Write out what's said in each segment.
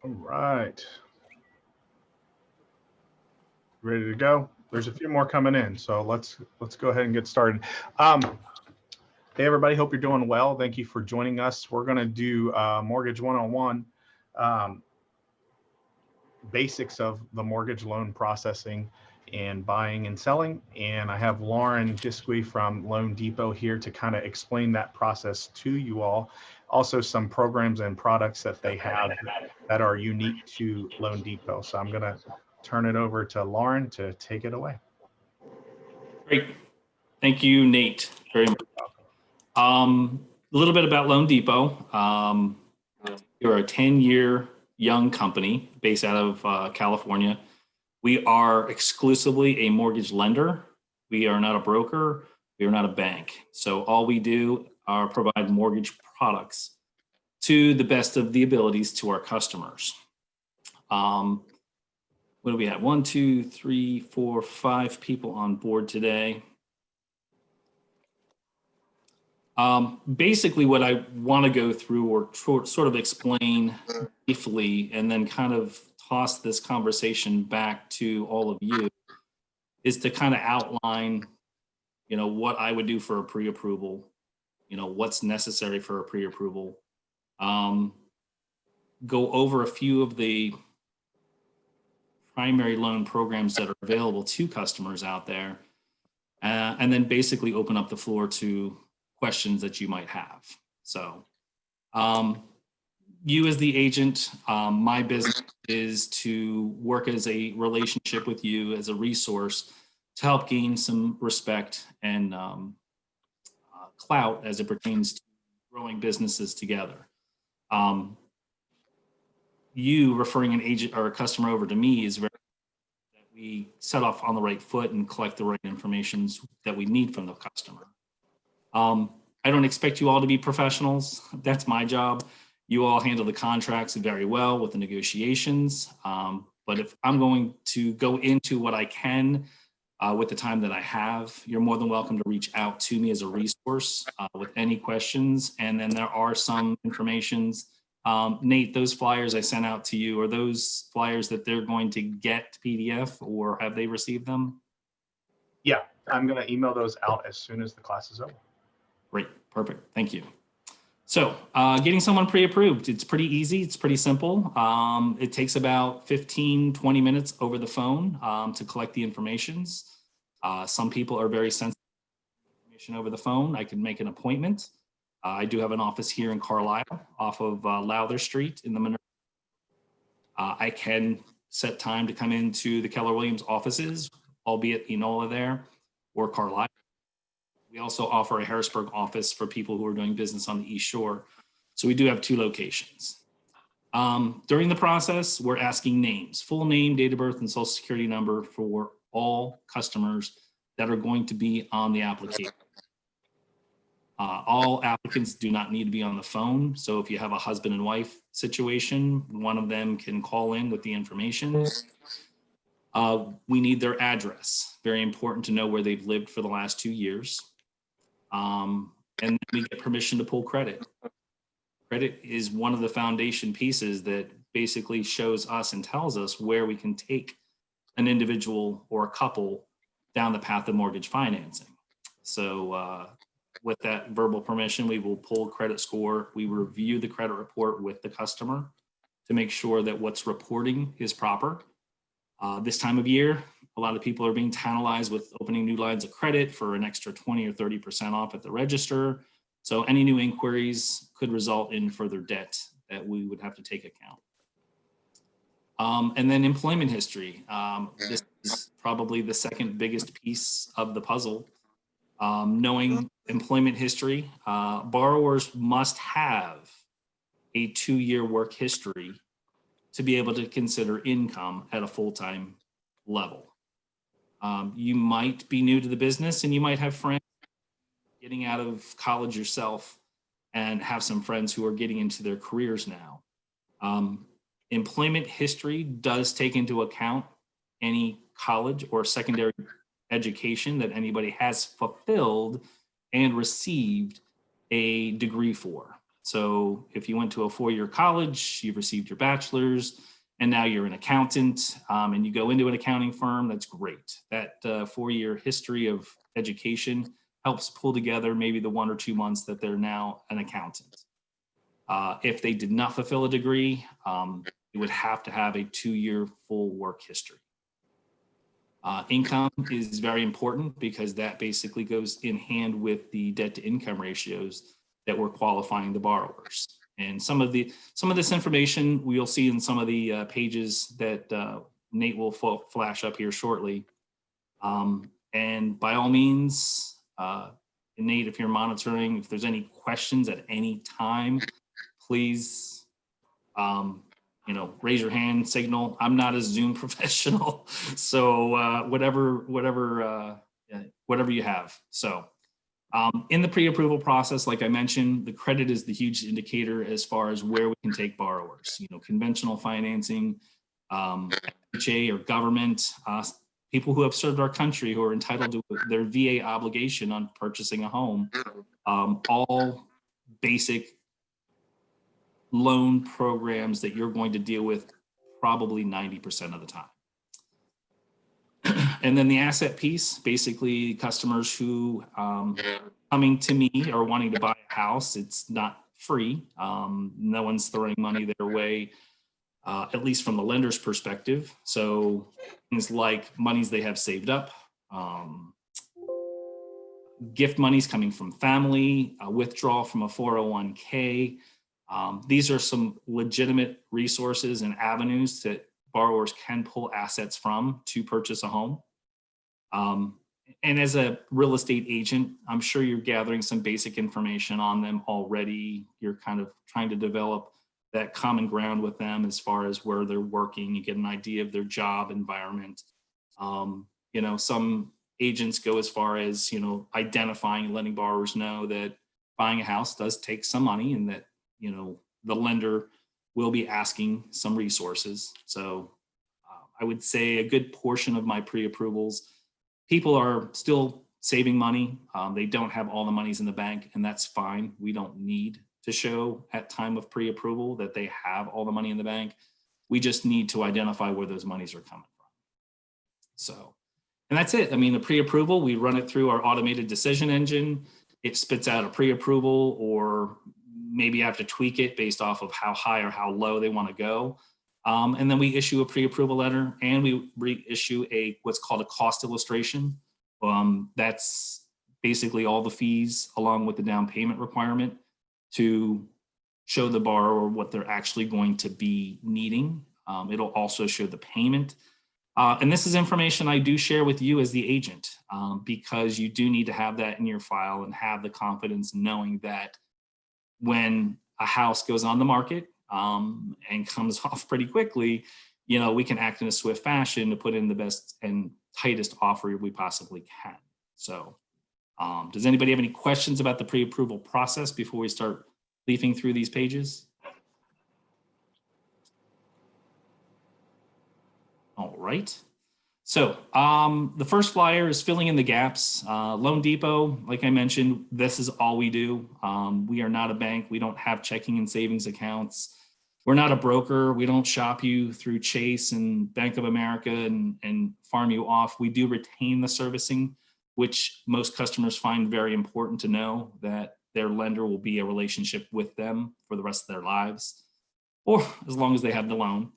All right. Ready to go? There's a few more coming in, so let's go ahead and get started. Hey everybody, hope you're doing well. Thank you for joining us. We're going to do Mortgage 101, basics of the mortgage loan processing and buying and selling. And I have Loren Disque from Loan Depot here to kind of explain that process to you all. Also some programs and products that they have that are unique to Loan Depot. So I'm going to turn it over to Loren to take it away. Great. Thank you, Nate, very much. A little bit about Loan Depot. We're a 10-year young company based out of California. We are exclusively a mortgage lender. We are not a broker. We are not a bank. So all we do are provide mortgage products to the best of the abilities to our customers. What do we have? 1, 2, 3, 4, 5 people on board today. Basically, what I want to go through or sort of explain briefly and then kind of toss this conversation back to all of you is to kind of outline, what I would do for a pre-approval, what's necessary for a pre-approval, go over a few of the primary loan programs that are available to customers out there, and then basically open up the floor to questions that you might have. So you as the agent, my business is to work as a relationship with you as a resource to help gain some respect and clout as it pertains to growing businesses together. You referring an agent or a customer over to me is very that we set off on the right foot and collect the right information that we need from the customer. I don't expect you all to be professionals. That's my job. You all handle the contracts very well with the negotiations. But if I'm going to go into what I can with the time that I have, you're more than welcome to reach out to me as a resource with any questions. And then there are some informations. Nate, those flyers I sent out to you, are those flyers that they're going to get PDF or have they received them? Yeah, I'm going to email those out as soon as the class is over. Great, perfect, thank you. So getting someone pre-approved, it's pretty easy, it's pretty simple. It takes about 15, 20 minutes over the phone to collect the information. Some people are very sensitive to information over the phone. I can make an appointment. I do have an office here in Carlisle off of Lowther Street in the Monroe. I can set time to come into the Keller Williams offices, albeit Enola there or Carlisle. We also offer a Harrisburg office for people who are doing business on the East Shore. So we do have 2 locations. During the process, we're asking names, full name, date of birth, and social security number for all customers that are going to be on the application. All applicants do not need to be on the phone. So if you have a husband and wife situation, one of them can call in with the information. We need their address. Very important to know where they've lived for the last 2 years. And then we get permission to pull credit. Credit is one of the foundation pieces that basically shows us and tells us where we can take an individual or a couple down the path of mortgage financing. So with that verbal permission, we will pull credit score. We review the credit report with the customer to make sure that what's reporting is proper. This time of year, a lot of people are being tantalized with opening new lines of credit for an extra 20 or 30% off at the register. So any new inquiries could result in further debt that we would have to take account. And then employment history. This is probably the second biggest piece of the puzzle. Knowing employment history, borrowers must have a 2-year work history to be able to consider income at a full-time level. You might be new to the business and you might have friends getting out of college yourself and have some friends who are getting into their careers now. Employment history does take into account any college or secondary education that anybody has fulfilled and received a degree for. So if you went to a 4-year college, you've received your bachelor's, and now you're an accountant, and you go into an accounting firm, that's great. That 4-year history of education helps pull together maybe the 1 or 2 months that they're now an accountant. If they did not fulfill a degree, you would have to have a 2-year full work history. Income is very important because that basically goes in hand with the debt to income ratios that we're qualifying the borrowers. And some of this information we'll see in some of the pages that Nate will flash up here shortly. And by all means, Nate, if you're monitoring, if there's any questions at any time, please, raise your hand, signal. I'm not a Zoom professional, so whatever you have. So in the pre-approval process, like I mentioned, the credit is the huge indicator as far as where we can take borrowers. Conventional financing, FHA or government, people who have served our country, who are entitled to their VA obligation on purchasing a home, all basic loan programs that you're going to deal with probably 90% of the time. And then the asset piece, basically customers who coming to me are wanting to buy a house. It's not free. No one's throwing money their way, at least from the lender's perspective. So things like monies they have saved up, gift monies coming from family, a withdrawal from a 401k. These are some legitimate resources and avenues that borrowers can pull assets from to purchase a home. And as a real estate agent, I'm sure you're gathering some basic information on them already. You're kind of trying to develop that common ground with them as far as where they're working. You get an idea of their job environment. Some agents go as far as, identifying and letting borrowers know that buying a house does take some money and that, the lender will be asking some resources. So I would say a good portion of my pre-approvals, people are still saving money. They don't have all the monies in the bank, and that's fine. We don't need to show at time of pre-approval that they have all the money in the bank. We just need to identify where those monies are coming from. So, and that's it. I mean, the pre-approval, we run it through our automated decision engine. It spits out a pre-approval, or maybe you have to tweak it based off of how high or how low they want to go. And then we issue a pre-approval letter, and we reissue what's called a cost illustration. That's basically all the fees along with the down payment requirement to show the borrower what they're actually going to be needing. It'll also show the payment. And this is information I do share with you as the agent, because you do need to have that in your file and have the confidence knowing that when a house goes on the market and comes off pretty quickly, we can act in a swift fashion to put in the best and tightest offer we possibly can. So does anybody have any questions about the pre-approval process before we start leafing through these pages? All right. So the first flyer is filling in the gaps. Loan Depot, like I mentioned, this is all we do. We are not a bank. We don't have checking and savings accounts. We're not a broker. We don't shop you through Chase and Bank of America and farm you off. We do retain the servicing, which most customers find very important to know, that their lender will be a relationship with them for the rest of their lives, or as long as they have the loan.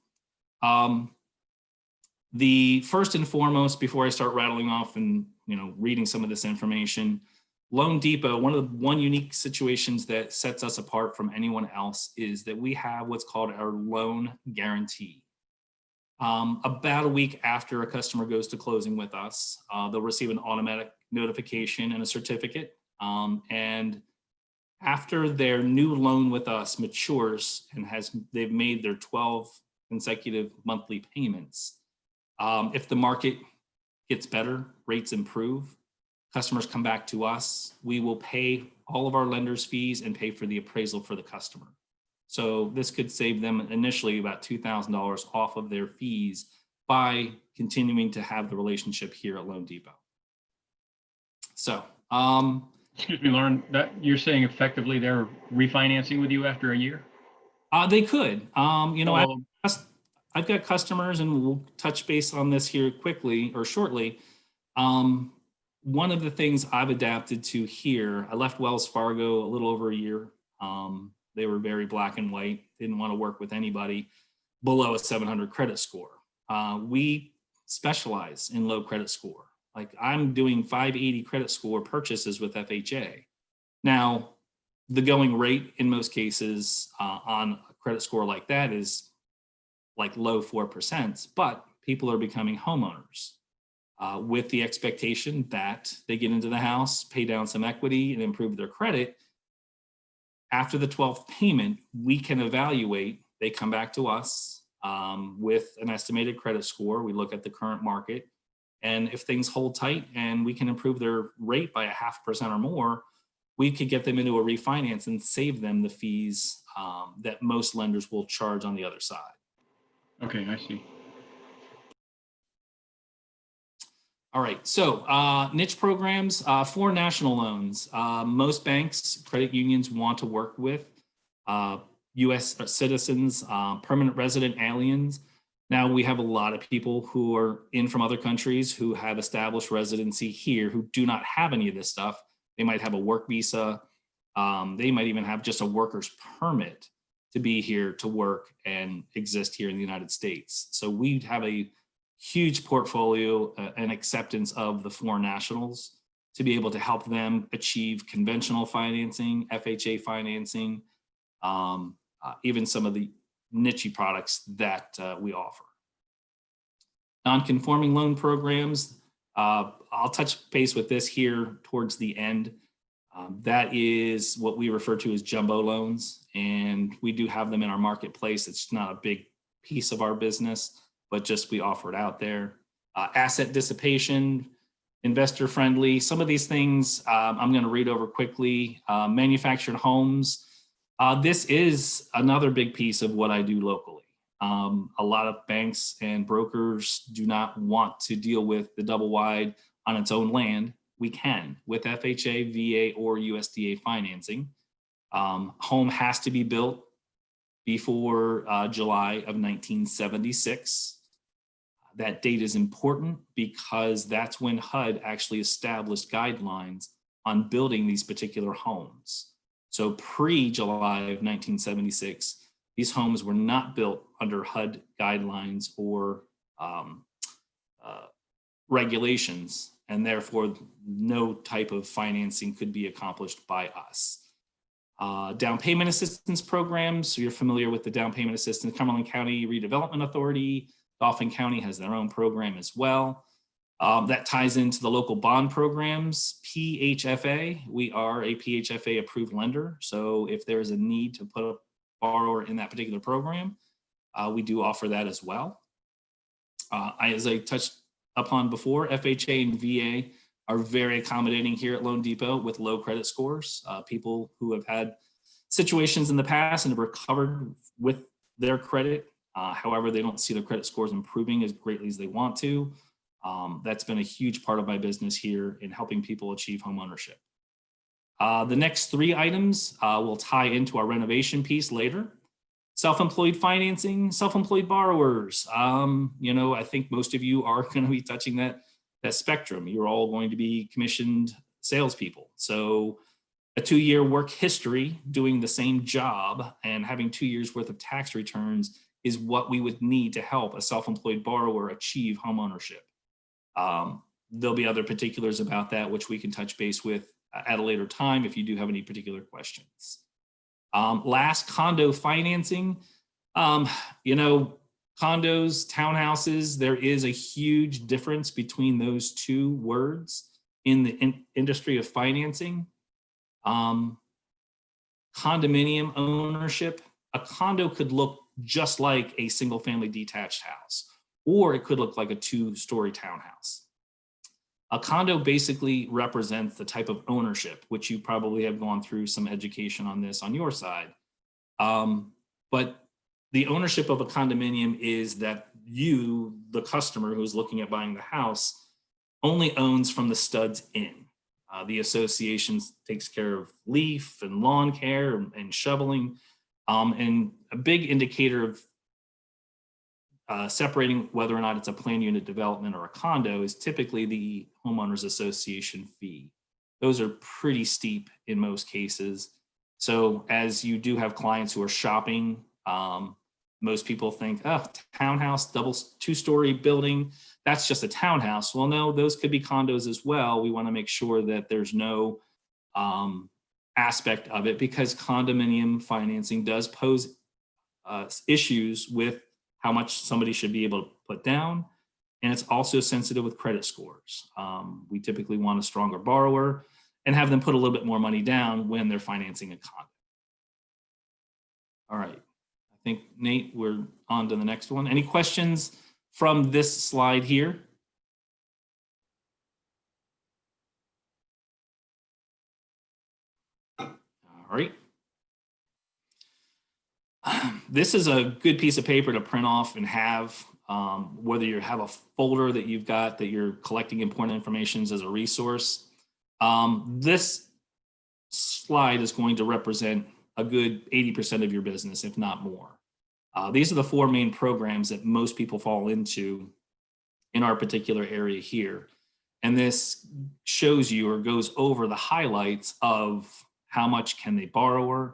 The first and foremost, before I start rattling off and reading some of this information, Loan Depot, one unique situations that sets us apart from anyone else is that we have what's called our loan guarantee. About a week after a customer goes to closing with us, they'll receive an automatic notification and a certificate. And after their new loan with us matures and they've made their 12 consecutive monthly payments, if the market gets better, rates improve, customers come back to us, we will pay all of our lenders' fees and pay for the appraisal for the customer. So this could save them initially about $2,000 off of their fees by continuing to have the relationship here at Loan Depot. So Excuse me, Lauren, that you're saying effectively they're refinancing with you after a year? They could. Oh, I've got customers, and we'll touch base on this here quickly or shortly. Um, One of the things I've adapted to here, I left Wells Fargo a little over a year. They were very black and white, didn't want to work with anybody below a 700 credit score. We specialize in low credit score. Like I'm doing 580 credit score purchases with FHA. Now, the going rate in most cases on a credit score like that is like low 4%, but people are becoming homeowners with the expectation that they get into the house, pay down some equity, and improve their credit. After the 12th payment, we can evaluate. They come back to us with an estimated credit score. We look at the current market. And if things hold tight and we can improve their rate by 0.5% or more, we could get them into a refinance and save them the fees that most lenders will charge on the other side. okay, I see. All right, so niche programs for national loans. Most banks, credit unions want to work with U.S. citizens, permanent resident aliens. Now we have a lot of people who are in from other countries who have established residency here who do not have any of this stuff. They might have a work visa. They might even have just a worker's permit to be here to work and exist here in the United States. So we have a huge portfolio and acceptance of the foreign nationals to be able to help them achieve conventional financing, FHA financing, even some of the niche products that we offer. Non-conforming loan programs, I'll touch base with this here towards the end. That is what we refer to as jumbo loans, and we do have them in our marketplace. It's not a big piece of our business, but just we offer it out there. Asset dissipation, investor friendly, some of these things I'm going to read over quickly. Manufactured homes. This is another big piece of what I do locally. A lot of banks and brokers do not want to deal with the double wide on its own land. We can with FHA, VA, or USDA financing. Home has to be built before July of 1976. That date is important because that's when HUD actually established guidelines on building these particular homes. So pre-July of 1976, these homes were not built under HUD guidelines or regulations, and therefore no type of financing could be accomplished by us. Down payment assistance programs, so you're familiar with the down payment assistance. Cumberland County Redevelopment Authority, Dauphin County has their own program as well. That ties into the local bond programs. PHFA, we are a PHFA approved lender. So if there's a need to put a borrower in that particular program, we do offer that as well. As I touched upon before, FHA and VA are very accommodating here at Loan Depot with low credit scores. People who have had situations in the past and have recovered with their credit. However, they don't see their credit scores improving as greatly as they want to. That's been a huge part of my business here in helping people achieve home ownership. The next three items will tie into our renovation piece later. Self-employed financing, self-employed borrowers. I think most of you are going to be touching that spectrum. You're all going to be commissioned salespeople. So a 2-year work history doing the same job and having 2 years worth of tax returns is what we would need to help a self-employed borrower achieve home ownership. There'll be other particulars about that, which we can touch base with at a later time if you do have any particular questions. Last, condo financing. Condos, townhouses, there is a huge difference between those two words in the industry of financing. Condominium ownership, a condo could look just like a single family detached house, or it could look like a 2-story townhouse. A condo basically represents the type of ownership, which you probably have gone through some education on this on your side. But the ownership of a condominium is that you, the customer who's looking at buying the house, only owns from the studs in. The association takes care of leaf and lawn care and shoveling. And a big indicator of separating whether or not it's a planned unit development or a condo is typically the homeowners association fee. Those are pretty steep in most cases. So as you do have clients who are shopping, most people think, oh, townhouse, double two-story building, that's just a townhouse. Well, no, those could be condos as well. We want to make sure that there's no aspect of it, because condominium financing does pose issues with how much somebody should be able to put down. And it's also sensitive with credit scores. We typically want a stronger borrower and have them put a little bit more money down when they're financing a condo. All right, I think, Nate, we're on to the next one. Any questions from this slide here? All right. This is a good piece of paper to print off and have, whether you have a folder that you've got that you're collecting important information as a resource. This slide is going to represent a good 80% of your business, if not more. These are the four main programs that most people fall into in our particular area here. And this shows you or goes over the highlights of how much can they borrow,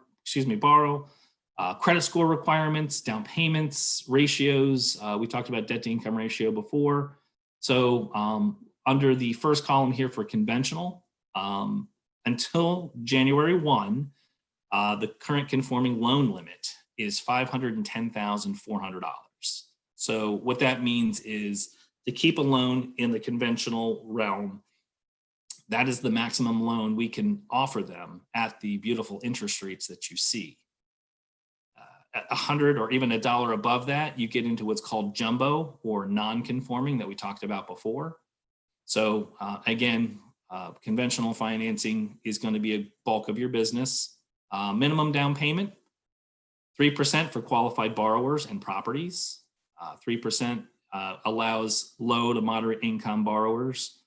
credit score requirements, down payments, ratios. We talked about debt to income ratio before. So under the first column here for conventional, until January 1, the current conforming loan limit is $510,400. So what that means is to keep a loan in the conventional realm, that is the maximum loan we can offer them at the beautiful interest rates that you see. At 100 or even $1 above that, you get into what's called jumbo or non-conforming that we talked about before. So again, conventional financing is going to be a bulk of your business. Minimum down payment, 3% for qualified borrowers and properties. 3% allows low to moderate income borrowers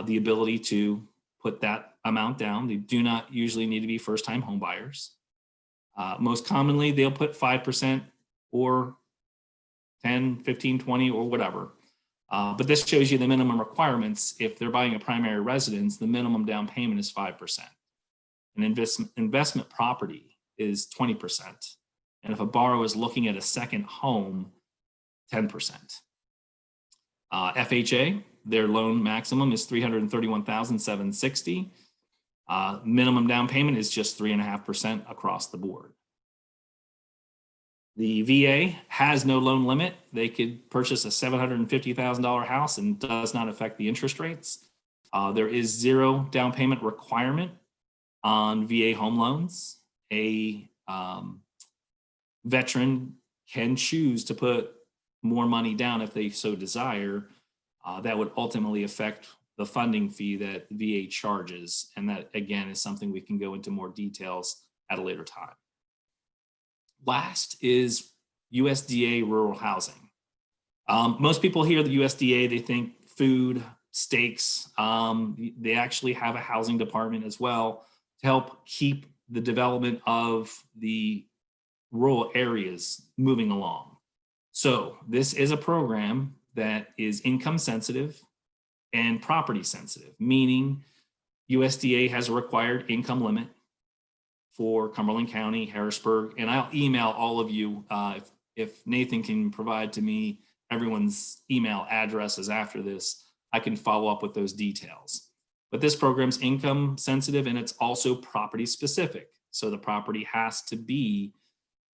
the ability to put that amount down. They do not usually need to be first-time home buyers. Most commonly, they'll put 5% or 10, 15, 20, or whatever. But this shows you the minimum requirements. If they're buying a primary residence, the minimum down payment is 5%. An investment property is 20%. And if a borrower is looking at a second home, 10%. FHA, their loan maximum is $331,760. Minimum down payment is just 3.5% across the board. The VA has no loan limit. They could purchase a $750,000 house and does not affect the interest rates. There is zero down payment requirement on VA home loans. A veteran can choose to put more money down if they so desire. That would ultimately affect the funding fee that VA charges. And that, again, is something we can go into more details at a later time. Last is USDA rural housing. Most people hear the USDA, they think food, steaks. They actually have a housing department as well to help keep the development of the rural areas moving along. So this is a program that is income sensitive and property sensitive, meaning USDA has a required income limit for Cumberland County, Harrisburg, and I'll email all of you if Nathan can provide to me everyone's email addresses after this, I can follow up with those details. But this program's income sensitive and it's also property specific. So the property has to be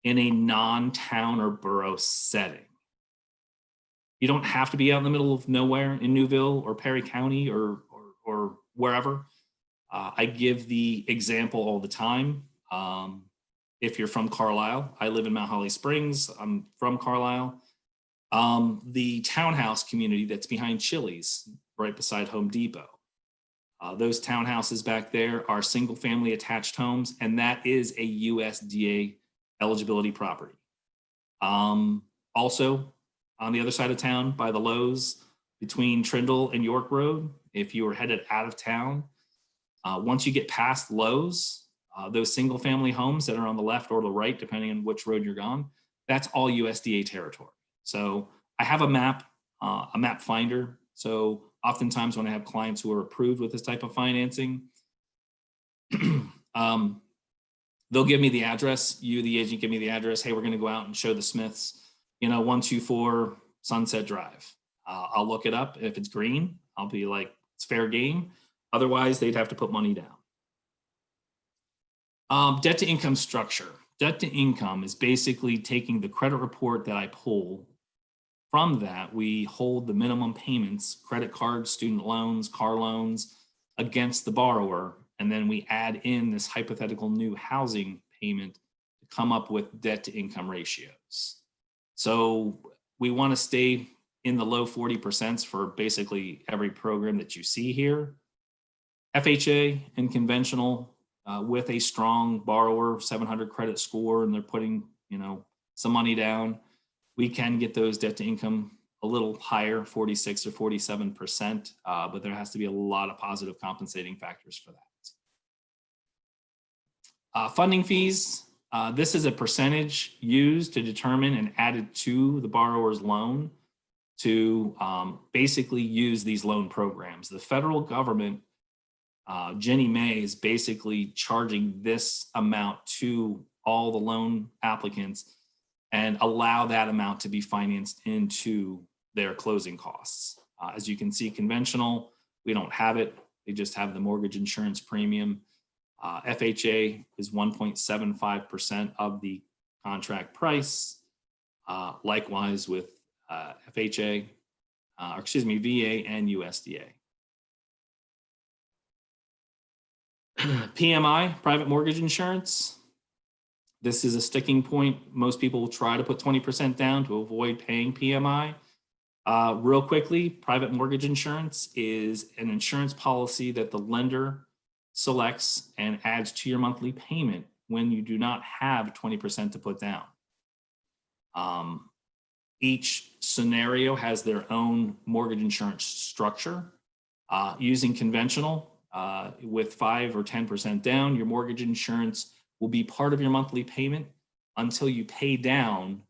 in a non-town or borough setting. You don't have to be out in the middle of nowhere in Newville or Perry County or wherever. I give the example all the time. If you're from Carlisle, I live in Mount Holly Springs. I'm from Carlisle. The townhouse community that's behind Chili's, right beside Home Depot. Those townhouses back there are single family attached homes, and that is a USDA eligibility property. Also, on the other side of town by the Lowe's between Trindle and York Road, if you were headed out of town, Once you get past Lowe's, those single family homes that are on the left or the right, depending on which road you're on, that's all USDA territory. So I have a map finder. So oftentimes when I have clients who are approved with this type of financing, they'll give me the address. You, the agent, give me the address. Hey, we're going to go out and show the Smiths, 124 Sunset Drive. I'll look it up. If it's green, I'll be like, it's fair game. Otherwise, they'd have to put money down. Debt to income structure. Debt to income is basically taking the credit report that I pull. From that, we hold the minimum payments, credit cards, student loans, car loans, against the borrower. And then we add in this hypothetical new housing payment to come up with debt to income ratios. So we want to stay in the low 40% for basically every program that you see here. FHA and conventional, with a strong borrower, 700 credit score, and they're putting, some money down, we can get those debt to income a little higher, 46 or 47%, but there has to be a lot of positive compensating factors for that. Funding fees, this is a percentage used to determine and added to the borrower's loan to basically use these loan programs. The federal government, Ginnie Mae, is basically charging this amount to all the loan applicants and allow that amount to be financed into their closing costs. As you can see, conventional, we don't have it. They just have the mortgage insurance premium. FHA is 1.75% of the contract price. Likewise with FHA, VA and USDA. PMI, private mortgage insurance. This is a sticking point. Most people will try to put 20% down to avoid paying PMI. Real quickly, private mortgage insurance is an insurance policy that the lender selects and adds to your monthly payment when you do not have 20% to put down. Each scenario has their own mortgage insurance structure. Using conventional, with 5 or 10% down, your mortgage insurance will be part of your monthly payment until you pay down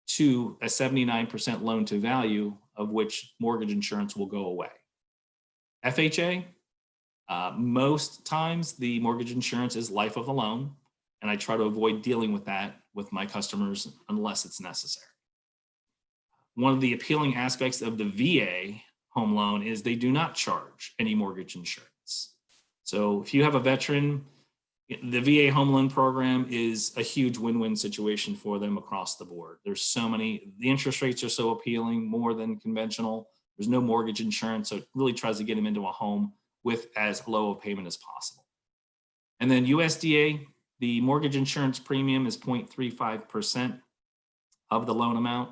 to a 79% loan to value, of which mortgage insurance will go away. FHA, most times the mortgage insurance is life of the loan, and I try to avoid dealing with that with my customers unless it's necessary. One of the appealing aspects of the VA home loan is they do not charge any mortgage insurance. So if you have a veteran, the VA home loan program is a huge win-win situation for them across the board. There's so many, the interest rates are so appealing, more than conventional. There's no mortgage insurance, so it really tries to get them into a home with as low a payment as possible. And then USDA, the mortgage insurance premium is 0.35% of the loan amount.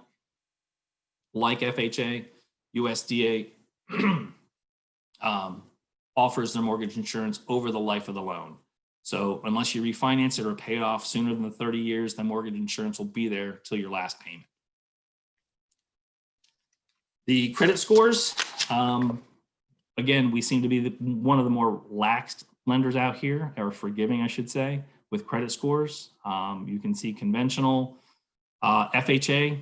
Like FHA, USDA offers their mortgage insurance over the life of the loan. So unless you refinance it or pay it off sooner than the 30 years, the mortgage insurance will be there till your last payment. The credit scores, again, we seem to be one of the more lax lenders out here, or forgiving, I should say, with credit scores. You can see conventional, FHA,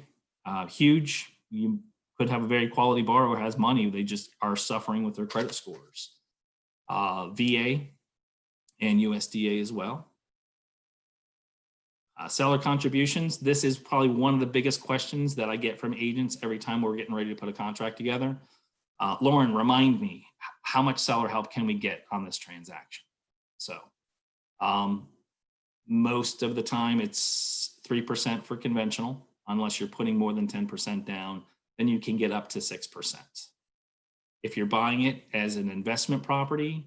huge. You could have a very quality borrower, has money, they just are suffering with their credit scores. VA and USDA as well. Seller contributions. This is probably one of the biggest questions that I get from agents every time we're getting ready to put a contract together. Loren, remind me, how much seller help can we get on this transaction? So most of the time it's 3% for conventional, unless you're putting more than 10% down, then you can get up to 6%. If you're buying it as an investment property,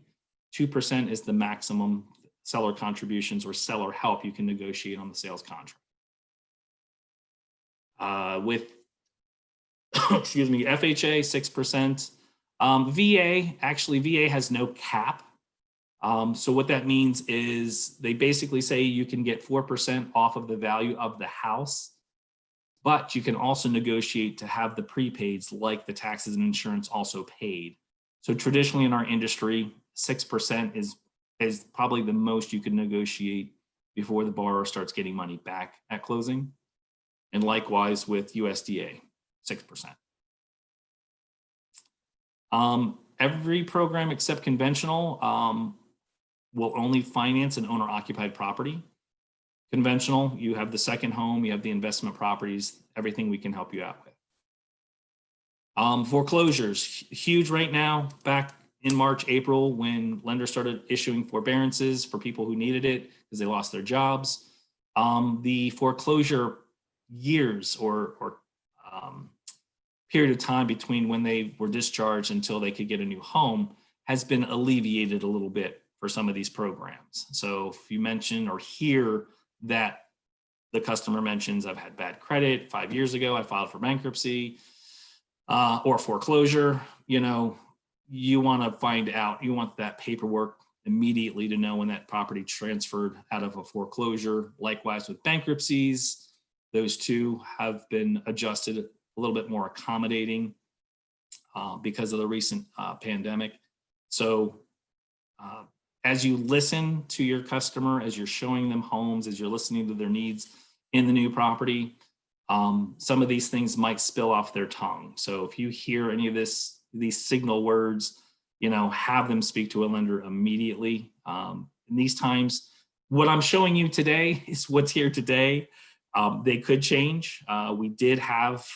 2% is the maximum seller contributions or seller help you can negotiate on the sales contract. With, excuse me, FHA, 6%. VA has no cap. So what that means is they basically say you can get 4% off of the value of the house, but you can also negotiate to have the prepaids like the taxes and insurance also paid. So traditionally in our industry, 6% is probably the most you can negotiate before the borrower starts getting money back at closing. And likewise with USDA, 6%. Every program except conventional will only finance an owner-occupied property. Conventional, you have the second home, you have the investment properties, everything we can help you out with. Foreclosures, huge right now. Back in March, April, when lenders started issuing forbearances for people who needed it because they lost their jobs. The foreclosure years or period of time between when they were discharged until they could get a new home has been alleviated a little bit for some of these programs. So if you mention or hear that the customer mentions, I've had bad credit, 5 years ago, I filed for bankruptcy or foreclosure, you want to find out, you want that paperwork immediately to know when that property transferred out of a foreclosure. Likewise with bankruptcies, those two have been adjusted a little bit more accommodating because of the recent pandemic. So as you listen to your customer, as you're showing them homes, as you're listening to their needs in the new property, some of these things might spill off their tongue. So if you hear any of these signal words, have them speak to a lender immediately. In these times, what I'm showing you today is what's here today. They could change. We did have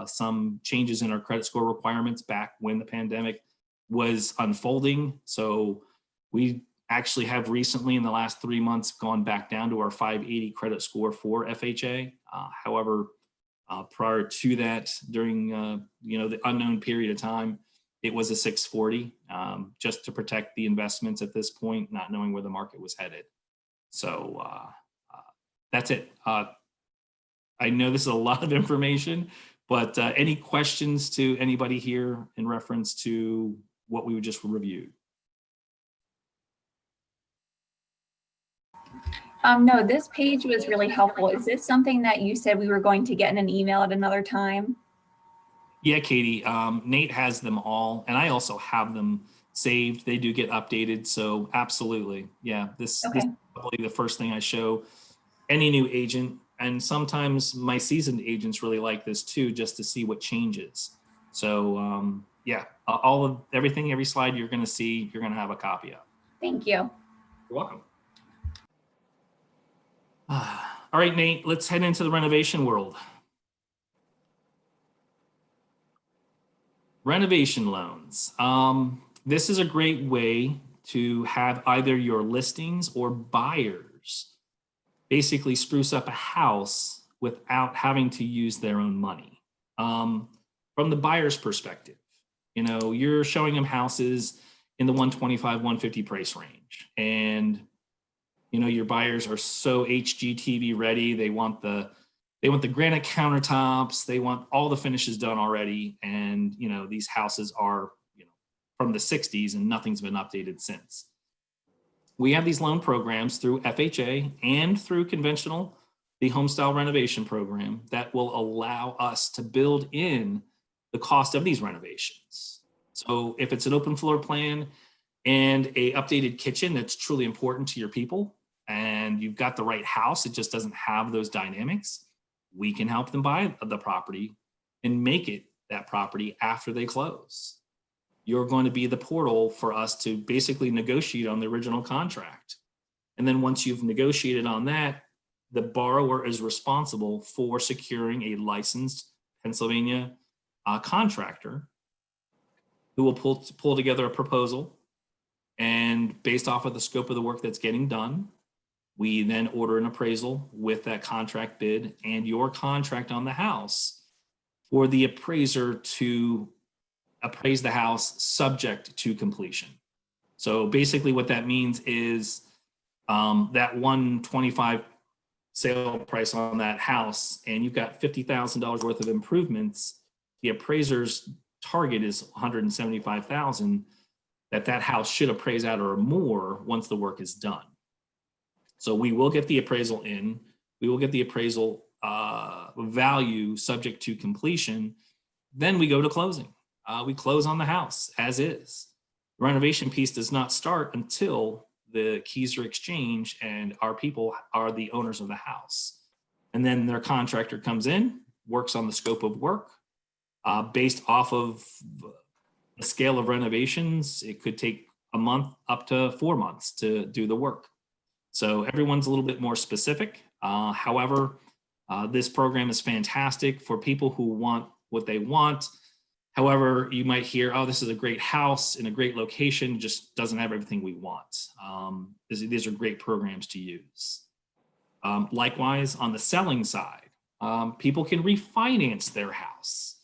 some changes in our credit score requirements back when the pandemic was unfolding. So we actually have recently in the last 3 months gone back down to our 580 credit score for FHA. However, prior to that, during the unknown period of time, it was a 640 just to protect the investments at this point, not knowing where the market was headed. So that's it. I know this is a lot of information, but any questions to anybody here in reference to what we just reviewed? No, this page was really helpful. Is this something that you said we were going to get in an email at another time? Yeah, Katie, Nate has them all, and I also have them saved. They do get updated, so absolutely. Yeah, this is probably the first thing I show any new agent, and sometimes my seasoned agents really like this too, just to see what changes. So yeah, everything, every slide you're gonna see, you're gonna have a copy of. Thank you. You're welcome. All right, Nate, let's head into the renovation world. Renovation loans. This is a great way to have either your listings or buyers basically spruce up a house without having to use their own money. From the buyer's perspective, you're showing them houses in the 125, 150 price range, and your buyers are so HGTV ready. They want the granite countertops. They want all the finishes done already. And, these houses are, from the 60s and nothing's been updated since. We have these loan programs through FHA and through conventional, the home style renovation program that will allow us to build in the cost of these renovations. So if it's an open floor plan and a updated kitchen that's truly important to your people, and you've got the right house, it just doesn't have those dynamics, we can help them buy the property and make it that property after they close. You're going to be the portal for us to basically negotiate on the original contract. And then once you've negotiated on that, the borrower is responsible for securing a licensed Pennsylvania contractor who will pull together a proposal. And based off of the scope of the work that's getting done, we then order an appraisal with that contract bid and your contract on the house for the appraiser to appraise the house subject to completion. So basically what that means is that 125 sale price on that house, and you've got $50,000 worth of improvements, the appraiser's target is $175,000, that house should appraise at or more once the work is done. So we will get the appraisal in, we will get the appraisal value subject to completion, then we go to closing. We close on the house as is. The renovation piece does not start until the keys are exchanged and our people are the owners of the house. And then their contractor comes in, works on the scope of work based off of the scale of renovations. It could take a month up to 4 months to do the work. So everyone's a little bit more specific. However, this program is fantastic for people who want what they want. However, you might hear, oh, this is a great house in a great location, just doesn't have everything we want. These are great programs to use. Likewise, on the selling side, people can refinance their house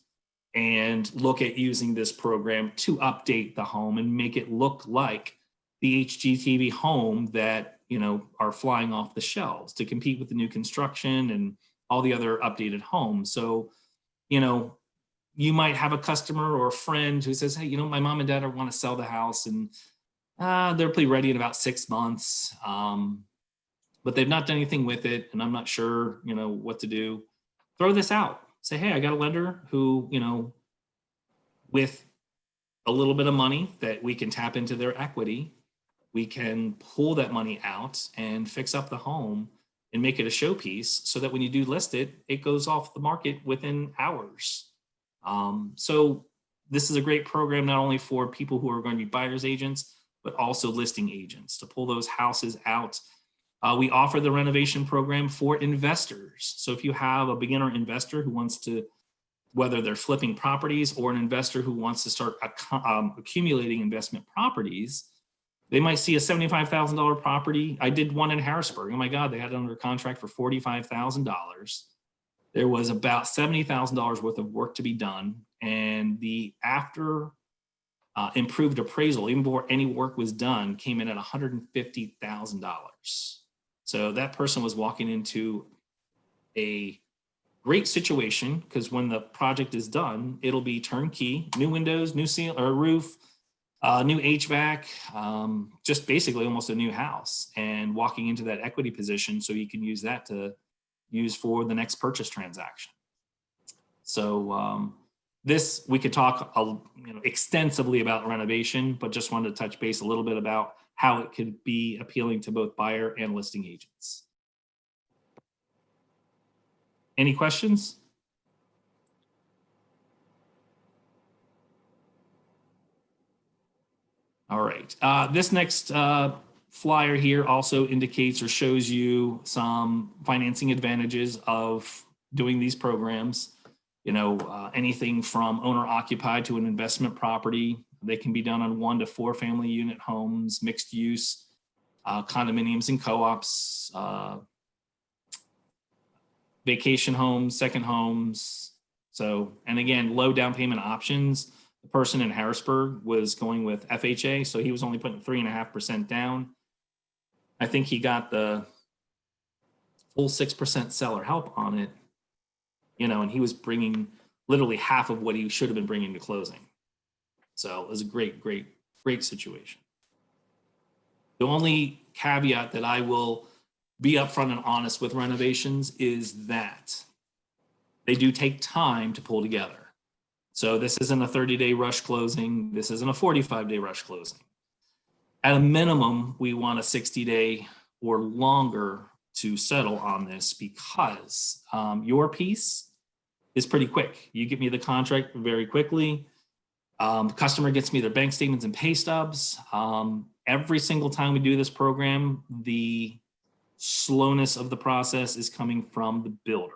and look at using this program to update the home and make it look like the HGTV home that, you know, are flying off the shelves to compete with the new construction and all the other updated homes. So, you know, you might have a customer or a friend who says, hey, you know, my mom and dad want to sell the house and they're pretty ready in about 6 months, but they've not done anything with it. And I'm not sure, you know, what to do. Throw this out. Say, hey, I got a lender who, you know, with a little bit of money that we can tap into their equity, we can pull that money out and fix up the home and make it a showpiece so that when you do list it, it goes off the market within hours. So this is a great program, not only for people who are going to be buyer's agents, but also listing agents to pull those houses out. We offer the renovation program for investors. So if you have a beginner investor who wants to, whether they're flipping properties or an investor who wants to start accumulating investment properties, they might see a $75,000 property. I did one in Harrisburg. Oh my God, they had it under contract for $45,000. There was about $70,000 worth of work to be done. And the after improved appraisal, even before any work was done, came in at $150,000. So that person was walking into a great situation because when the project is done, it'll be turnkey, new windows, new seal or roof, new HVAC, just basically almost a new house, and walking into that equity position so you can use that to use for the next purchase transaction. So this, we could talk extensively about renovation, but just wanted to touch base a little bit about how it could be appealing to both buyer and listing agents. Any questions? All right. This next flyer here also indicates or shows you some financing advantages of doing these programs. You know, anything from owner occupied to an investment property. They can be done on 1 to 4 family unit homes, mixed use, condominiums and co-ops, vacation homes, second homes. So, and again, low down payment options. The person in Harrisburg was going with FHA, so he was only putting 3.5% down. I think he got the full 6% seller help on it, you know, and he was bringing literally half of what he should have been bringing to closing. So it was a great, great, great situation. The only caveat that I will be upfront and honest with renovations is that they do take time to pull together. So this isn't a 30-day rush closing. This isn't a 45-day rush closing. At a minimum, we want a 60-day or longer to settle on this because your piece is pretty quick. You get me the contract very quickly. The customer gets me their bank statements and pay stubs. Every single time we do this program, the slowness of the process is coming from the builder.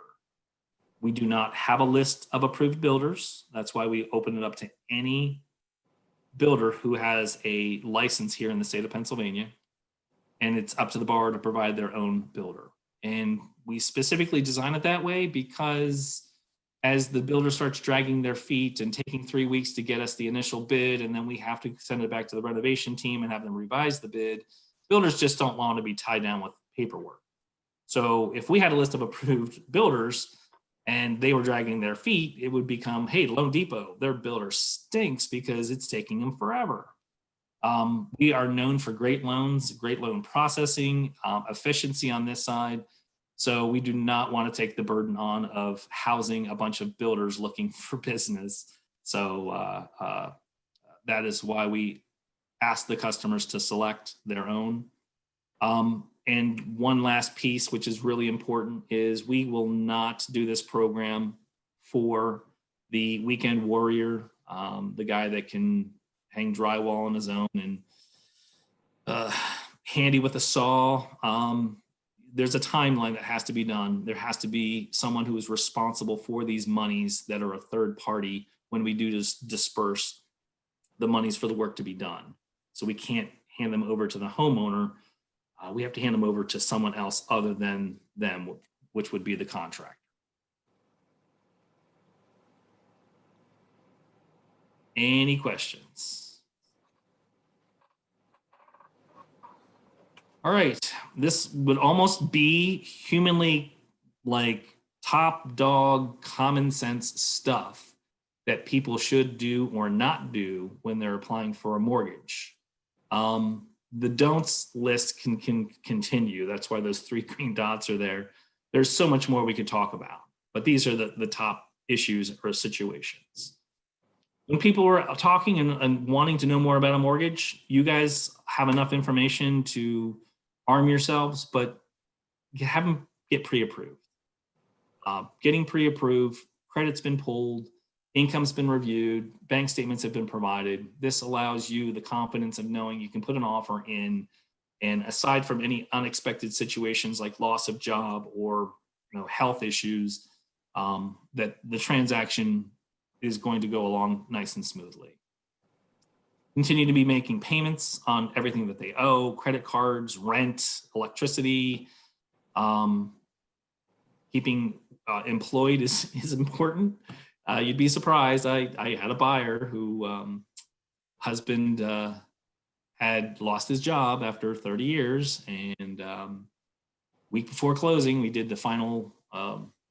We do not have a list of approved builders. That's why we open it up to any builder who has a license here in the state of Pennsylvania. And it's up to the borrower to provide their own builder. And we specifically design it that way because as the builder starts dragging their feet and taking 3 weeks to get us the initial bid, and then we have to send it back to the renovation team and have them revise the bid, builders just don't want to be tied down with paperwork. So if we had a list of approved builders and they were dragging their feet, it would become, hey, Loan Depot, their builder stinks because it's taking them forever. We are known for great loans, great loan processing, efficiency on this side. So we do not want to take the burden on of housing a bunch of builders looking for business. So that is why we ask the customers to select their own. And one last piece, which is really important, is we will not do this program for the weekend warrior, the guy that can hang drywall on his own and handy with a saw. There's a timeline that has to be done. There has to be someone who is responsible for these monies that are a third party when we do just disperse the monies for the work to be done. So we can't hand them over to the homeowner. We have to hand them over to someone else other than them, which would be the contractor. Any questions? All right, this would almost be humanly like top dog common sense stuff that people should do or not do when they're applying for a mortgage. The don'ts list can continue. That's why those 3 green dots are there. There's so much more we could talk about, but these are the top issues or situations. When people are talking and wanting to know more about a mortgage, you guys have enough information to arm yourselves, but have them get pre-approved. Getting pre-approved, credit's been pulled, income's been reviewed, bank statements have been provided. This allows you the confidence of knowing you can put an offer in, and aside from any unexpected situations like loss of job or health issues, that the transaction is going to go along nice and smoothly. Continue to be making payments on everything that they owe, credit cards, rent, electricity. Keeping employed is important. You'd be surprised. I had a buyer who husband had lost his job after 30 years, and week before closing, we did the final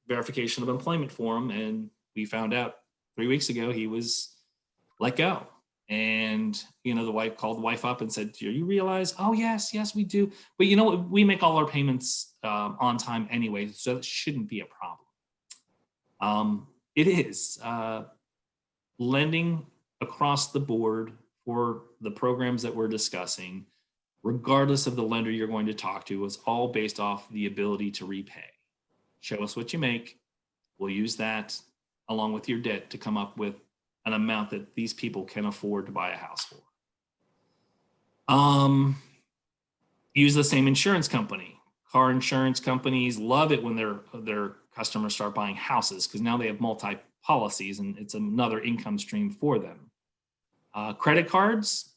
verification of employment for him, and we found out 3 weeks ago he was let go. And the wife called the wife up and said, "Do you realize?" "Oh, yes, we do. But you know what? We make all our payments on time anyway, so it shouldn't be a problem." It is. Lending across the board for the programs that we're discussing, regardless of the lender you're going to talk to, is all based off the ability to repay. Show us what you make. We'll use that along with your debt to come up with an amount that these people can afford to buy a house for. Use the same insurance company. Car insurance companies love it when their customers start buying houses, because now they have multi-policies and it's another income stream for them. Credit cards,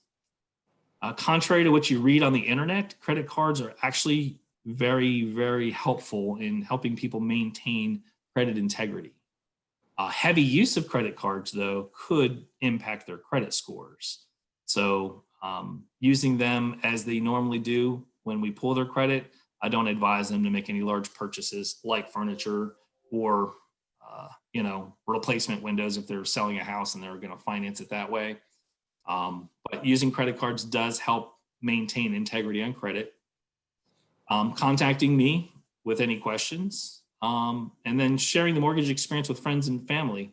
contrary to what you read on the internet, credit cards are actually very, very helpful in helping people maintain credit integrity. Heavy use of credit cards, though, could impact their credit scores. So using them as they normally do when we pull their credit, I don't advise them to make any large purchases like furniture or replacement windows if they're selling a house and they're going to finance it that way. But using credit cards does help maintain integrity on credit. Contacting me with any questions, and then sharing the mortgage experience with friends and family.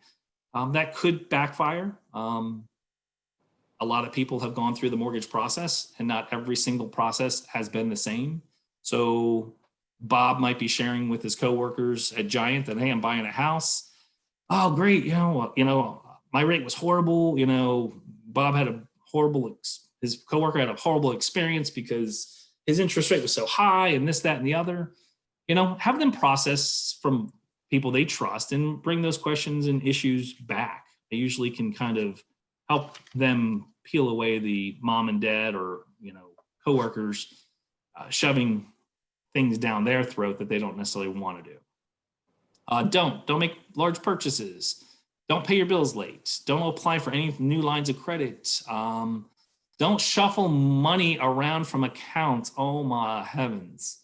That could backfire. A lot of people have gone through the mortgage process, and not every single process has been the same. So Bob might be sharing with his coworkers at Giant that, "Hey, I'm buying a house." "Oh, great. My rate was horrible. Bob had his coworker had a horrible experience because his interest rate was so high and this, that, and the other." Have them process from people they trust and bring those questions and issues back. They usually can kind of help them peel away the mom and dad or, coworkers shoving things down their throat that they don't necessarily want to do. Don't make large purchases. Don't pay your bills late. Don't apply for any new lines of credit. Don't shuffle money around from accounts. Oh my heavens.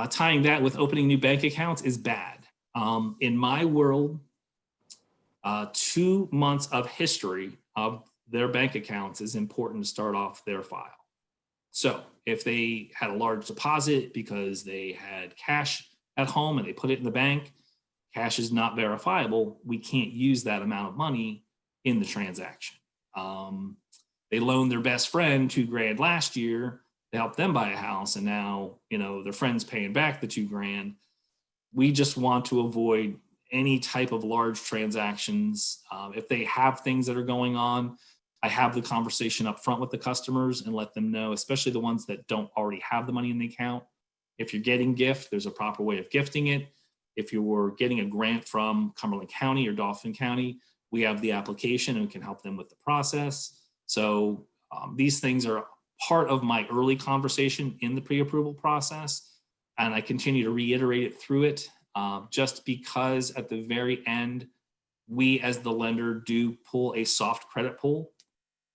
Tying that with opening new bank accounts is bad. In my world, 2 months of history of their bank accounts is important to start off their file. So if they had a large deposit because they had cash at home and they put it in the bank, cash is not verifiable. We can't use that amount of money in the transaction. they loaned their best friend $2,000 last year to help them buy a house, and now, you know, their friend's paying back the $2,000. We just want to avoid any type of large transactions. If they have things that are going on, I have the conversation up front with the customers and let them know, especially the ones that don't already have the money in the account. If you're getting gift, there's a proper way of gifting it. If you were getting a grant from Cumberland County or Dauphin County, we have the application and we can help them with the process. So these things are part of my early conversation in the pre-approval process. And I continue to reiterate it through it, just because at the very end, we as the lender do pull a soft credit pull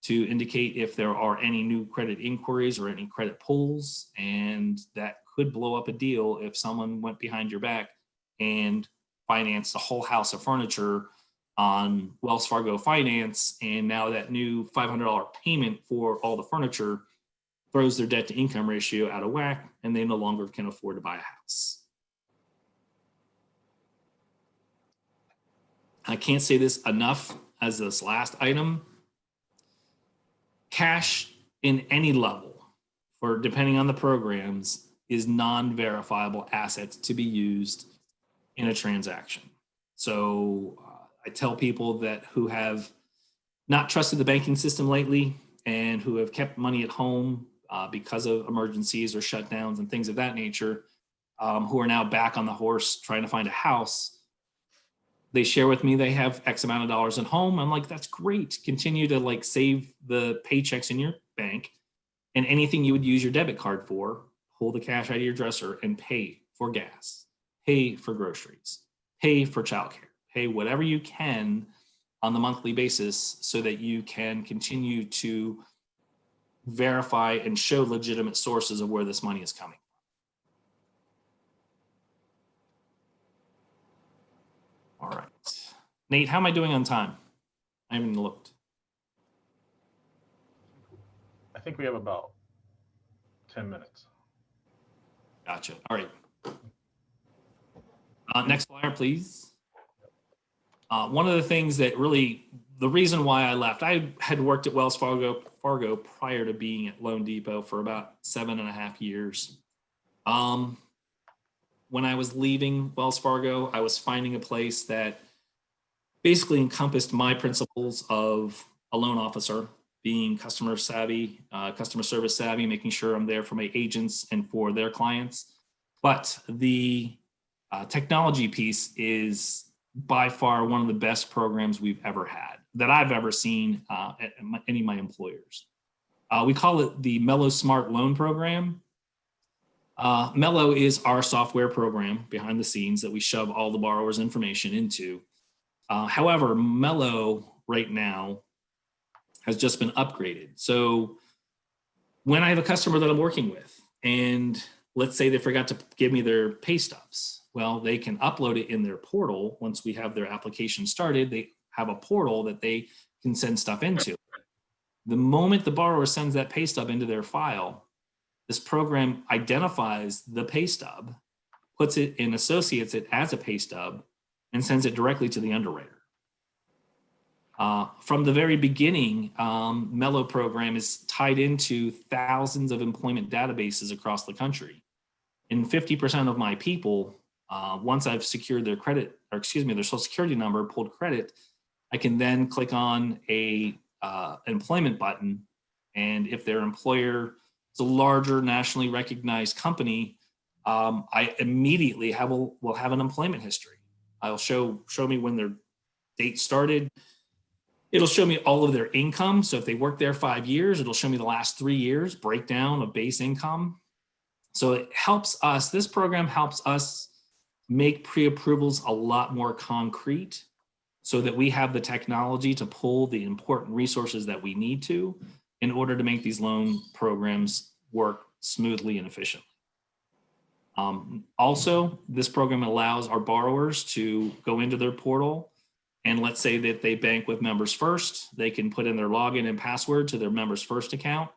to indicate if there are any new credit inquiries or any credit pulls, and that could blow up a deal if someone went behind your back and financed a whole house of furniture on Wells Fargo Finance, and now that new $500 payment for all the furniture throws their debt to income ratio out of whack, and they no longer can afford to buy a house. I can't say this enough as this last item. Cash in any level, for depending on the programs, is non-verifiable assets to be used in a transaction. So I tell people that who have not trusted the banking system lately and who have kept money at home because of emergencies or shutdowns and things of that nature, who are now back on the horse trying to find a house, they share with me they have X amount of dollars at home. I'm like, that's great. Continue to like save the paychecks in your bank, and anything you would use your debit card for, pull the cash out of your dresser and pay for gas, pay for groceries, pay for childcare, pay whatever you can on the monthly basis so that you can continue to verify and show legitimate sources of where this money is coming. All right. Nate, how am I doing on time? I haven't looked. I think we have about 10 minutes. Gotcha. All right. Next flyer, please. One of the things that really, the reason why I left, I had worked at Wells Fargo prior to being at Loan Depot for about 7.5 years. When I was leaving Wells Fargo, I was finding a place that basically encompassed my principles of a loan officer, being customer savvy, customer service savvy, making sure I'm there for my agents and for their clients. But the technology piece is by far one of the best programs we've ever had, that I've ever seen at any of my employers. We call it the Mello Smart Loan Program. Mello is our software program behind the scenes that we shove all the borrower's information into. However, Mello right now has just been upgraded. So when I have a customer that I'm working with, and let's say they forgot to give me their pay stubs, well, they can upload it in their portal. Once we have their application started, they have a portal that they can send stuff into. The moment the borrower sends that pay stub into their file, this program identifies the pay stub, puts it and associates it as a pay stub, and sends it directly to the underwriter. From the very beginning, Mello program is tied into thousands of employment databases across the country. And 50% of my people, once I've secured their credit, or excuse me, their social security number, pulled credit, I can then click on a employment button. And if their employer is a larger nationally recognized company, I immediately will have an employment history. I'll show me when their date started. It'll show me all of their income. So if they worked there 5 years, it'll show me the last 3 years breakdown of base income. So it helps us, this program helps us make pre-approvals a lot more concrete so that we have the technology to pull the important resources that we need to in order to make these loan programs work smoothly and efficiently. Also, this program allows our borrowers to go into their portal, and let's say that they bank with Members First, they can put in their login and password to their Members First account,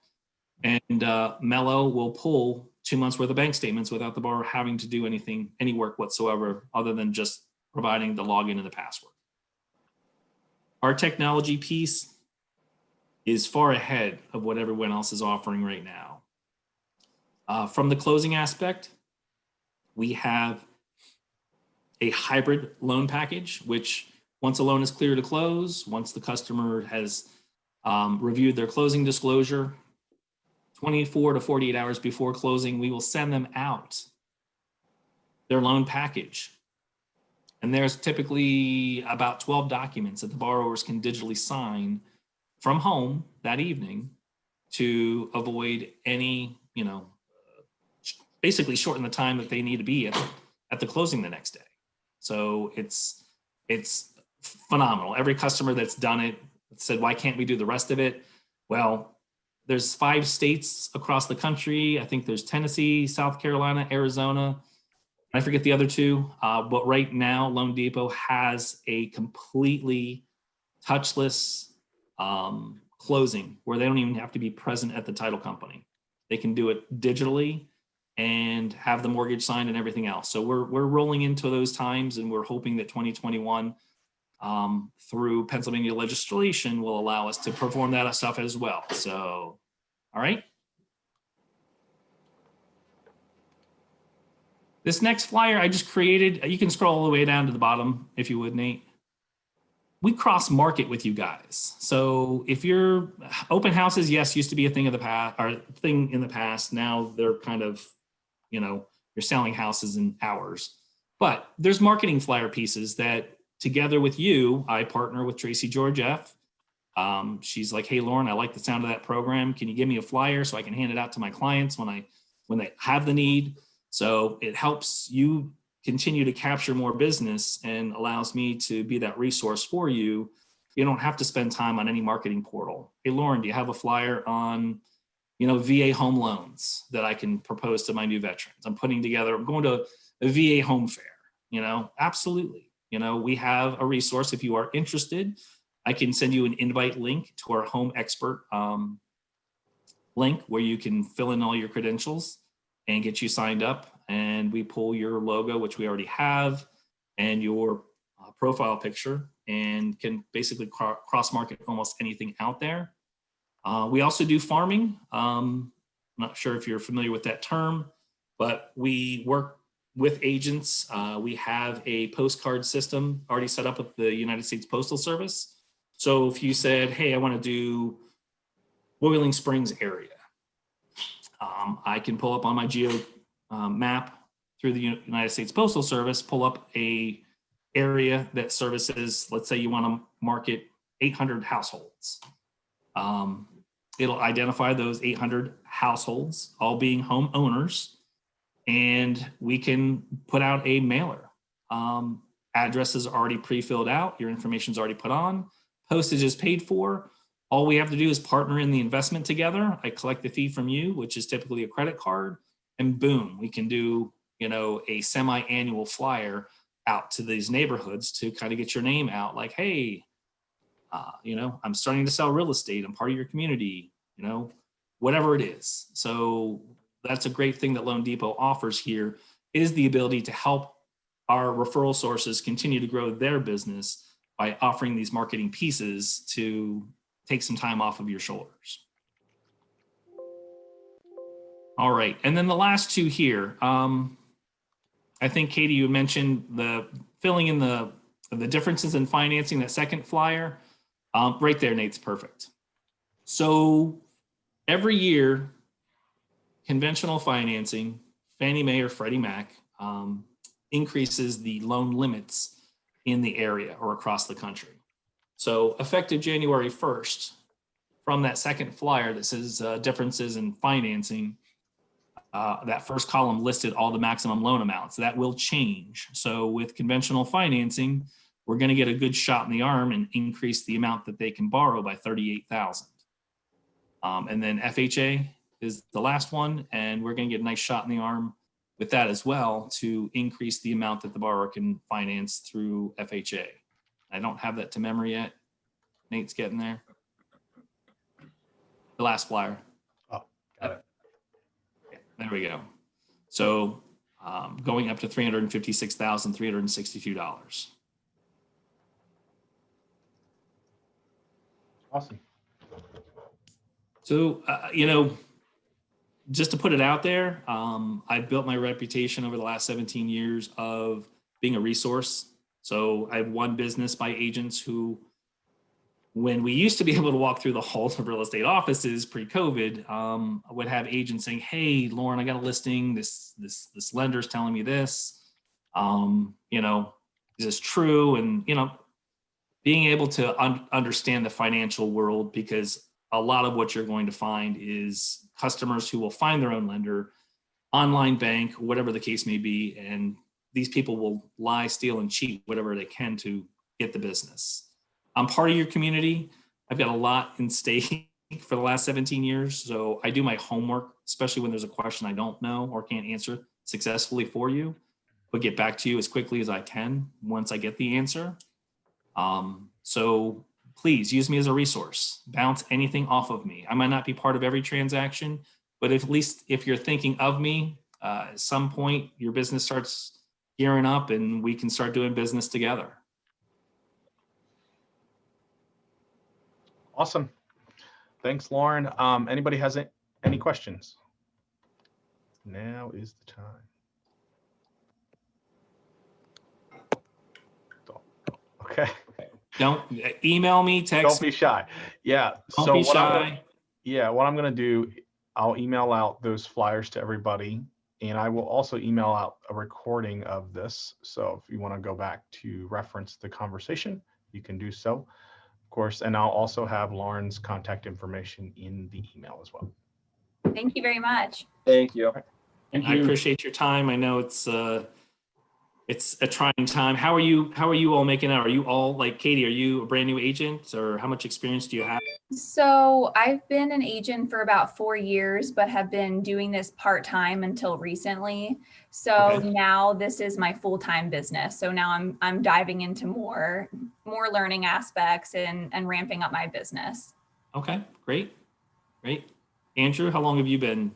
and Mello will pull 2 months worth of bank statements without the borrower having to do any work whatsoever other than just providing the login and the password. Our technology piece is far ahead of what everyone else is offering right now. From the closing aspect, we have a hybrid loan package, which once a loan is clear to close, once the customer has reviewed their closing disclosure, 24 to 48 hours before closing, we will send them out their loan package. And there's typically about 12 documents that the borrowers can digitally sign from home that evening to avoid any, basically shorten the time that they need to be at the closing the next day. So it's phenomenal. Every customer that's done it said, why can't we do the rest of it? Well, there's 5 states across the country. I think there's Tennessee, South Carolina, Arizona. I forget the other 2, but right now Loan Depot has a completely touchless closing where they don't even have to be present at the title company. They can do it digitally and have the mortgage signed and everything else. So we're rolling into those times, and we're hoping that 2021 through Pennsylvania legislation will allow us to perform that stuff as well. So, all right. This next flyer I just created, you can scroll all the way down to the bottom if you would, Nate. We cross market with you guys. So if you're open houses, yes, used to be a thing of the past or thing in the past. Now they're kind of, you're selling houses in hours. But there's marketing flyer pieces that together with you, I partner with Tracy George F. She's like, hey, Loren, I like the sound of that program. Can you give me a flyer so I can hand it out to my clients when they have the need? So it helps you continue to capture more business and allows me to be that resource for you. You don't have to spend time on any marketing portal. Hey, Loren, do you have a flyer on, VA home loans that I can propose to my new veterans? I'm going to a VA home fair, absolutely. We have a resource. If you are interested, I can send you an invite link to our home expert link where you can fill in all your credentials and get you signed up. And we pull your logo, which we already have, and your profile picture, and can basically cross-market almost anything out there. We also do farming. I'm not sure if you're familiar with that term, but we work with agents. We have a postcard system already set up with the United States Postal Service. So if you said, hey, I want to do Boiling Springs area, I can pull up on my geo map through the United States Postal Service, pull up a area that services, let's say you want to market 800 households. It'll identify those 800 households, all being homeowners, and we can put out a mailer. Address is already pre-filled out. Your information is already put on. Postage is paid for. All we have to do is partner in the investment together. I collect the fee from you, which is typically a credit card, and boom, we can do, a semi-annual flyer out to these neighborhoods to kind of get your name out. Like, hey, I'm starting to sell real estate. I'm part of your community, whatever it is. So that's a great thing that Loan Depot offers here, is the ability to help our referral sources continue to grow their business by offering these marketing pieces to take some time off of your shoulders. All right, and then the last 2 here. I think, Katie, you mentioned the filling in the differences in financing, that second flyer. Right there, Nate's perfect. So every year, conventional financing, Fannie Mae or Freddie Mac, increases the loan limits in the area or across the country. So effective January 1st, from that second flyer that says differences in financing, that first column listed all the maximum loan amounts. That will change. So with conventional financing, we're going to get a good shot in the arm and increase the amount that they can borrow by $38,000. And then FHA is the last one, and we're going to get a nice shot in the arm with that as well to increase the amount that the borrower can finance through FHA. I don't have that to memory yet. Nate's getting there. The last flyer. Oh, got it. There we go. So going up to $356,362. Awesome. So, just to put it out there, I've built my reputation over the last 17 years of being a resource. So I've won business by agents who, when we used to be able to walk through the halls of real estate offices pre-COVID, I would have agents saying, "Hey, Loren, I got a listing. This lender's telling me this. Is this true?" And being able to understand the financial world, because a lot of what you're going to find is customers who will find their own lender, online bank, whatever the case may be, and these people will lie, steal, and cheat whatever they can to get the business. I'm part of your community. I've got a lot in stake for the last 17 years, so I do my homework, especially when there's a question I don't know or can't answer successfully for you, but get back to you as quickly as I can once I get the answer. So please use me as a resource. Bounce anything off of me. I might not be part of every transaction, but at least if you're thinking of me, at some point your business starts gearing up and we can start doing business together. Awesome. Thanks, Loren. Anybody has any questions? Now is the time. Okay. Don't email me, text Don't be shy. Yeah. Don't be shy. What I'm going to do, I'll email out those flyers to everybody, and I will also email out a recording of this. So if you want to go back to reference the conversation, you can do so, of course. And I'll also have Lauren's contact information in the email as well. Thank you very much. Thank you. Thank I you. appreciate your time. I know it's a trying time. How are you all making out? Are you all, like Katie, are you a brand new agent, or how much experience do you have? So I've been an agent for about 4 years, but have been doing this part-time until recently. So Okay. now this is my full-time business. So now I'm diving into more learning aspects and ramping up my business. Okay, great. Andrew, how long have you been?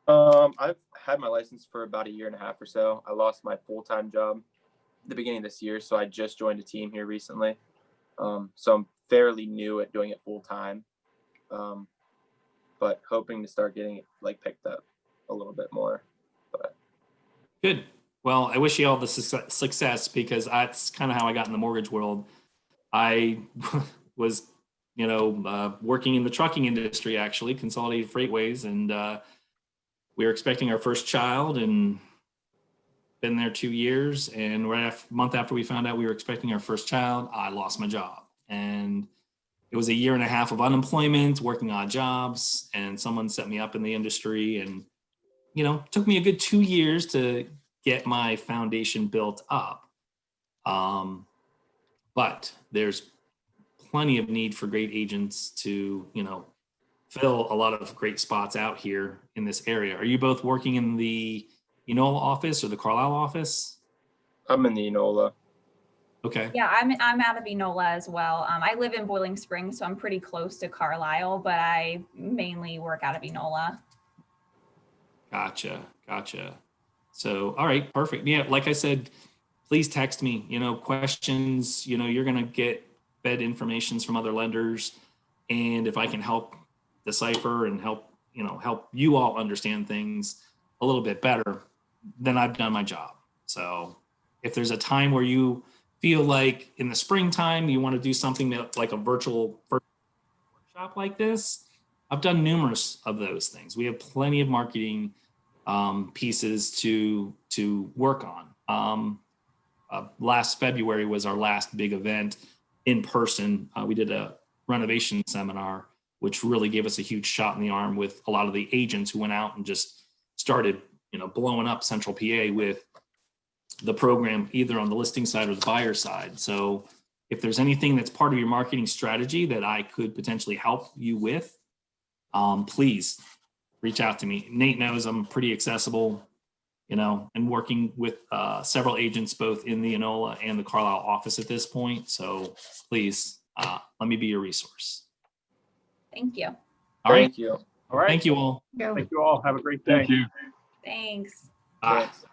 I've had my license for about 1.5 years or so. I lost my full-time job at the beginning of this year, so I just joined a team here recently. So I'm fairly new at doing it full-time, but hoping to start getting it picked up a little bit more. But Good. Well, I wish you all the success, because that's kind of how I got in the mortgage world. I was, working in the trucking industry, actually, Consolidated Freightways, and we were expecting our first child, and been there 2 years. And right after, month after we found out we were expecting our first child, I lost my job. And it was 1.5 years of unemployment, working odd jobs, and someone set me up in the industry. And, it took me a good 2 years to get my foundation built up. But there's plenty of need for great agents to, fill a lot of great spots out here in this area. Are you both working in the Enola office or the Carlisle office? I'm in the Enola. Okay. Yeah, I'm out of Enola as well. I live in Boiling Springs, so I'm pretty close to Carlisle, but I mainly work out of Enola. Gotcha. So, all right, perfect. Yeah, like I said, please text me, questions, you're going to get fed informations from other lenders. And if I can help decipher and help you all understand things a little bit better, then I've done my job. So if there's a time where you feel like in the springtime, you want to do something that, like a virtual workshop like this, I've done numerous of those things. We have plenty of marketing pieces to work on. Last February was our last big event in person. We did a renovation seminar, which really gave us a huge shot in the arm with a lot of the agents who went out and just started, blowing up Central PA with the program, either on the listing side or the buyer side. So if there's anything that's part of your marketing strategy that I could potentially help you with, please reach out to me. Nate knows I'm pretty accessible, and working with several agents both in the Enola and the Carlisle office at this point. So please let me be your resource. Thank you. All right. Thank you. All right. Thank you all. Thank you all. Have a great day. Thank you. Thanks. Bye. Thanks.